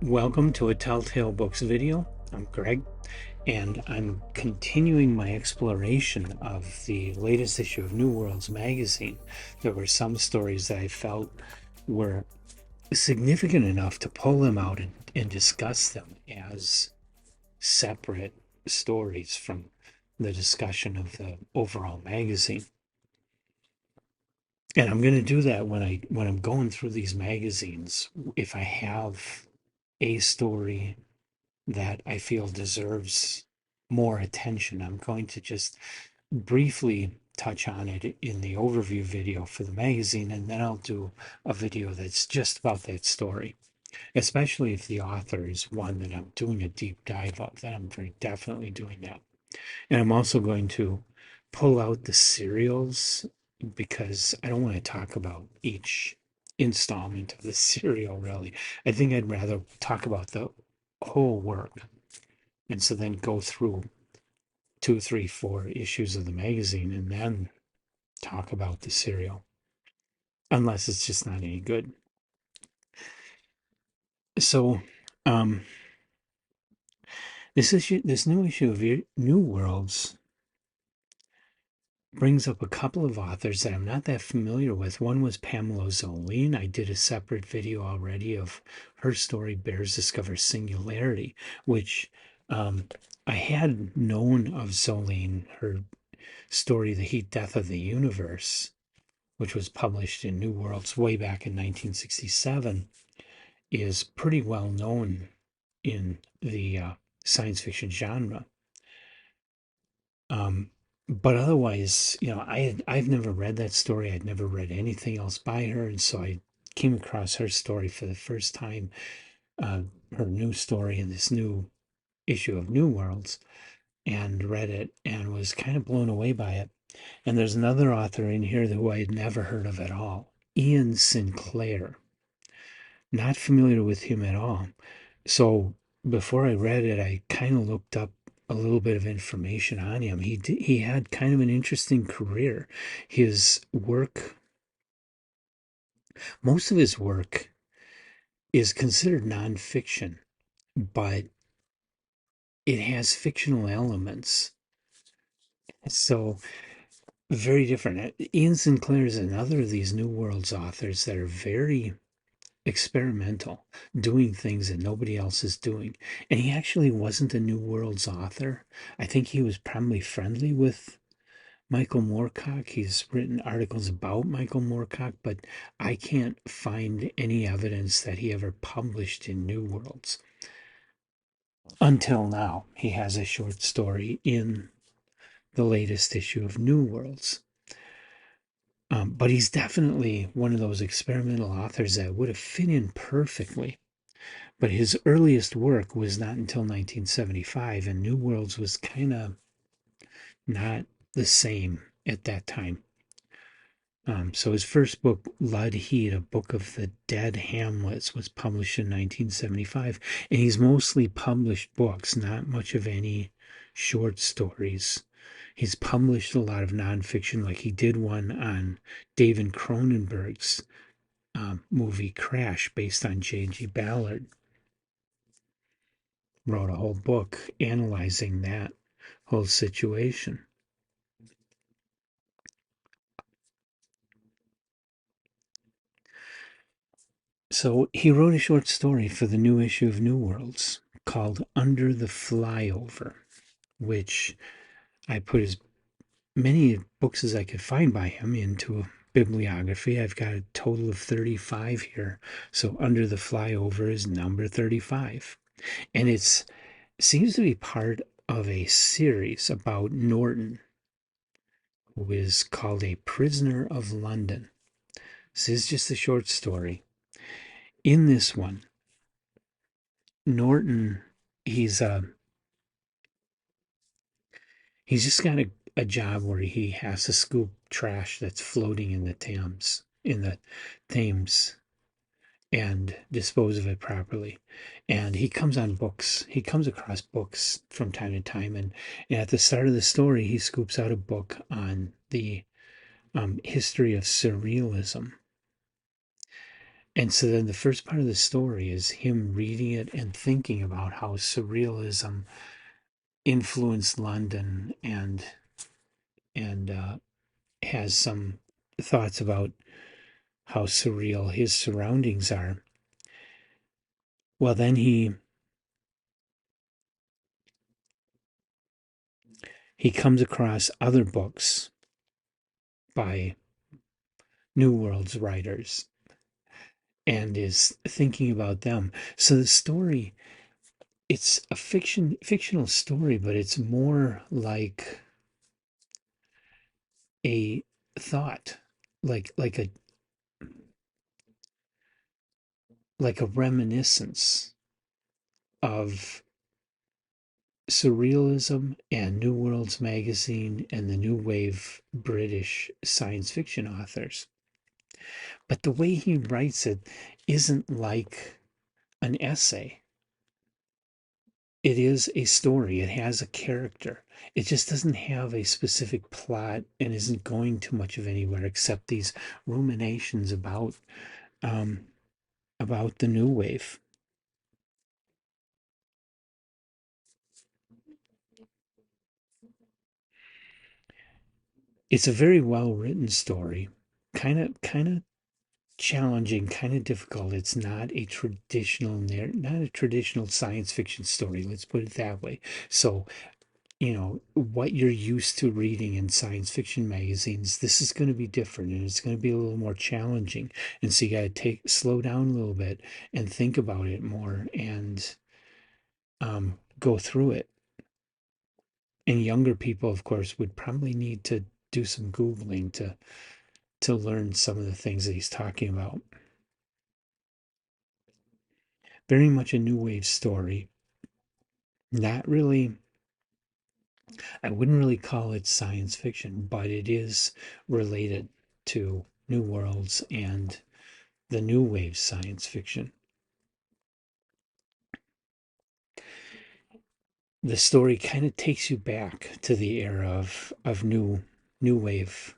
Welcome to a Telltale Books video. I'm Greg, and I'm continuing my exploration of the latest issue of New Worlds magazine. There were some stories that I felt were significant enough to pull them out and discuss them as separate stories from the discussion of the overall magazine. And I'm going to do that when I'm going through these magazines. If I have a story that I feel deserves more attention, I'm going to just briefly touch on it in the overview video for the magazine, and then I'll do a video that's just about that story, especially if the author is one that I'm doing a deep dive of. Then I'm very definitely doing that. And I'm also going to pull out the serials because I don't want to talk about each installment of the serial, really. I think I'd rather talk about the whole work, and so then go through 2, 3, 4 issues of the magazine and then talk about the serial, unless it's just not any good. So, um, this new issue of New Worlds brings up a couple of authors that I'm not that familiar with. One was Pamela Zoline. I did a separate video already of her story, Bears Discover Singularity, which I had known of Zoline, her story, The Heat Death of the Universe, which was published in New Worlds way back in 1967, is pretty well known in the science fiction genre. But otherwise, I've never read that story. I'd never read anything else by her, and so I came across her story for the first time, her new story in this new issue of New Worlds, and read it and was kind of blown away by it. And there's another author in here who I had never heard of at all, Iain Sinclair. Not familiar with him at all. So before I read it, I kind of looked up a little bit of information on him. He had kind of an interesting career. His work, most of his work, is considered nonfiction, but it has fictional elements. So very different. Iain Sinclair is another of these New Worlds authors that are very experimental, doing things that nobody else is doing. And he actually wasn't a New Worlds author. I think he was probably friendly with Michael Moorcock. He's written articles about Michael Moorcock, but I can't find any evidence that he ever published in New Worlds. Until now, he has a short story in the latest issue of New Worlds. But he's definitely one of those experimental authors that would have fit in perfectly. But his earliest work was not until 1975, and New Worlds was kind of not the same at that time. So his first book, Lud Heat, a book of the dead Hamlets, was published in 1975, and he's mostly published books, not much of any short stories. He's published a lot of nonfiction, like he did one on David Cronenberg's movie Crash, based on J.G. Ballard. Wrote a whole book analyzing that whole situation. So he wrote a short story for the new issue of New Worlds called Under the Flyover, which I put as many books as I could find by him into a bibliography. I've got a total of 35 here. So Under the Flyover is number 35. And it seems to be part of a series about Norton, who is called A Prisoner of London. This is just a short story. In this one, Norton, he's just got a job where he has to scoop trash that's floating in the Thames, and dispose of it properly. And he comes across books from time to time, and at the start of the story, he scoops out a book on the history of surrealism. And so then the first part of the story is him reading it and thinking about how surrealism influenced London and has some thoughts about how surreal his surroundings are. Well, then he comes across other books by New World's writers and is thinking about them. So the story, it's a fictional story, but it's more like a thought, like a reminiscence of surrealism and New Worlds magazine and the new wave British science fiction authors. But the way he writes it isn't like an essay. It is a story. It has a character. It just doesn't have a specific plot and isn't going too much of anywhere except these ruminations um, about the new wave. It's a very well written story, kind of challenging, kind of difficult. It's not a not a traditional science fiction story. Let's put it that way. So, what you're used to reading in science fiction magazines, this is going to be different and it's going to be a little more challenging. And so you got to slow down a little bit and think about it more and go through it. And younger people, of course, would probably need to do some Googling to learn some of the things that he's talking about. Very much a new wave story. Not really, I wouldn't really call it science fiction, but it is related to New Worlds and the new wave science fiction. The story kind of takes you back to the era of new wave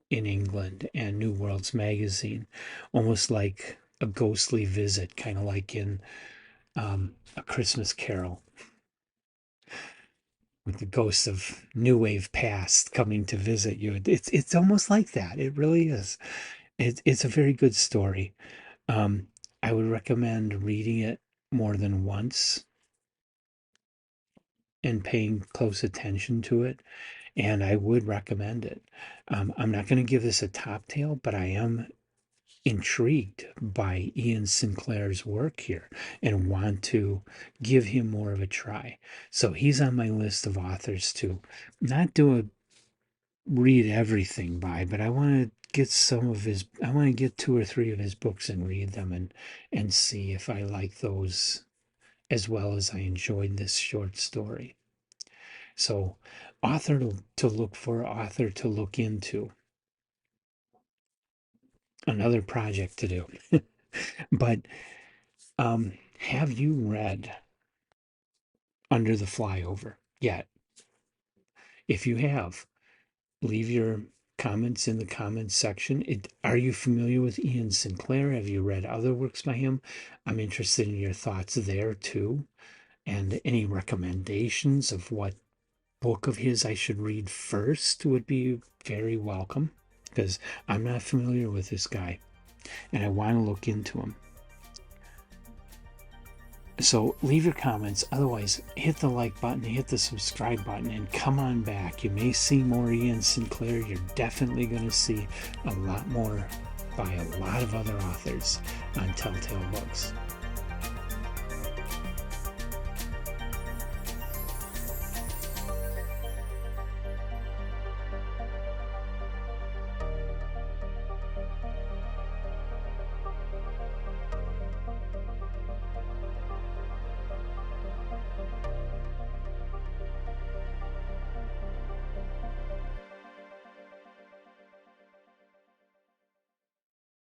in England and New Worlds magazine, almost like a ghostly visit, kind of like in A Christmas Carol, with the ghosts of new wave past coming to visit you. It's almost like that. It really is. It's a very good story. Um, I would recommend reading it more than once and paying close attention to it. And I would recommend it. I'm not going to give this a top tail, but I am intrigued by Iain Sinclair's work here and want to give him more of a try. So he's on my list of authors to not do a read everything by, but I want to get I want to get two or three of his books and read them and see if I like those as well as I enjoyed this short story. So, author to look for, author to look into. Another project to do. But have you read Under the Flyover yet? If you have, leave your comments in the comments section. Are you familiar with Iain Sinclair? Have you read other works by him? I'm interested in your thoughts there too. And any recommendations of what book of his I should read first would be very welcome, because I'm not familiar with this guy and I want to look into him. So leave your comments. Otherwise, hit the like button, hit the subscribe button, and come on back. You may see more Iain Sinclair. You're definitely going to see a lot more by a lot of other authors on Telltale Books.